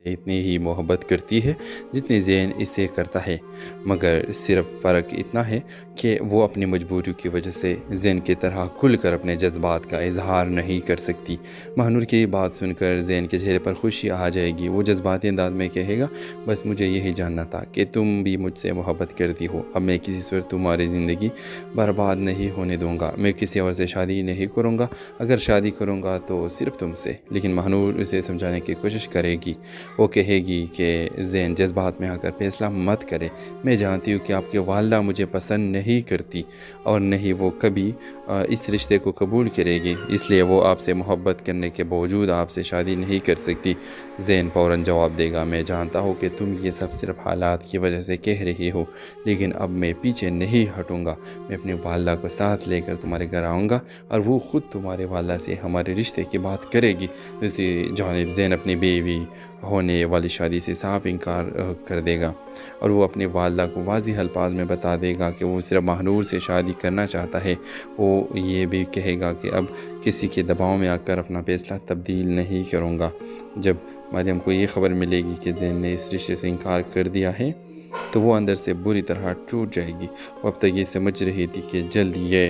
اتنی ہی محبت کرتی ہے جتنی زین اس سے کرتا ہے، مگر صرف فرق اتنا ہے کہ وہ اپنی مجبوریوں کی وجہ سے زین کی طرح کھل کر اپنے جذبات کا اظہار نہیں کر سکتی۔ مہنور کی بات سن کر زین کے چہرے پر خوشی آ جائے گی۔ وہ جذباتی انداز میں کہے گا، بس مجھے یہی جاننا تھا کہ تم بھی مجھ سے محبت کرتی ہو۔ اب میں کسی صورت تمہاری زندگی برباد نہیں ہونے دوں گا۔ میں کسی اور سے شادی نہیں کروں گا، اگر شادی کروں گا تو صرف تم سے۔ لیکن مہنور اسے سمجھانے کی کوشش کرے گی۔ وہ کہے گی کہ زین جذبات میں آ کر فیصلہ مت کرے۔ میں جانتی ہوں کہ آپ کی والدہ مجھے پسند نہیں کرتی اور نہیں وہ کبھی اس رشتے کو قبول کرے گی، اس لیے وہ آپ سے محبت کرنے کے باوجود آپ سے شادی نہیں کر سکتی۔ زین فوراً جواب دے گا، میں جانتا ہوں کہ تم یہ سب صرف حالات کی وجہ سے کہہ رہی ہو، لیکن اب میں پیچھے نہیں ہٹوں گا۔ میں اپنی والدہ کو ساتھ لے کر تمہارے گھر آؤں گا اور وہ خود تمہارے والدہ سے ہمارے رشتے کی بات کرے گی۔ دوسری جانب زین اپنی بیوی ہونے والی شادی سے صاف انکار کر دے گا اور وہ اپنی والدہ کو واضح الفاظ میں بتا دے گا کہ وہ صرف مہنور سے شادی کرنا چاہتا ہے۔ وہ یہ بھی کہے گا کہ اب کسی کے دباؤ میں آ کر اپنا فیصلہ تبدیل نہیں کروں گا۔ جب مریم کو یہ خبر ملے گی کہ زین نے اس رشتے سے انکار کر دیا ہے تو وہ اندر سے بری طرح ٹوٹ جائے گی۔ وہ اب تک یہ سمجھ رہی تھی کہ جلد یہ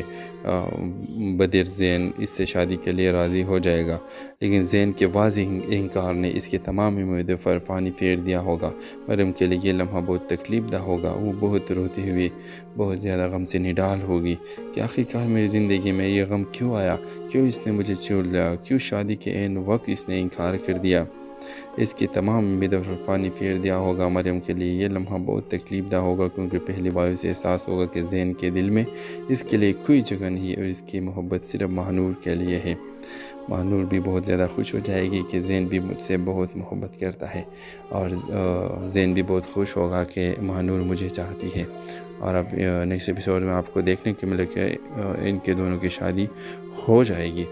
بدر زین اس سے شادی کے لیے راضی ہو جائے گا، لیکن زین کے واضح انکار نے اس کی تمام امیدوں پر پانی پھیر دیا ہوگا۔ مریم کے لیے یہ لمحہ بہت تکلیف دہ ہوگا۔ وہ بہت روتی ہوئی بہت زیادہ غم سے نڈال ہوگی کہ آخرکار میری زندگی میں یہ غم کیوں آیا، کیوں اس نے مجھے چھوڑ دیا، کیوں شادی کے عین وقت اس نے انکار کر دیا۔ اس کی تمام امیدوں پر پانی پھیر دیا ہوگا۔ مریم کے لیے یہ لمحہ بہت تکلیف دہ ہوگا، کیونکہ پہلی بار اسے احساس ہوگا کہ زین کے دل میں اس کے لیے کوئی جگہ نہیں اور اس کی محبت صرف مہنور کے لیے ہے۔ مہنور بھی بہت زیادہ خوش ہو جائے گی کہ زین بھی مجھ سے بہت محبت کرتا ہے، اور زین بھی بہت خوش ہوگا کہ مہنور مجھے چاہتی ہے۔ اور اب نیکسٹ ایپیسوڈ میں آپ کو دیکھنے کے ملے کہ ان کے دونوں کی شادی ہو جائے گی۔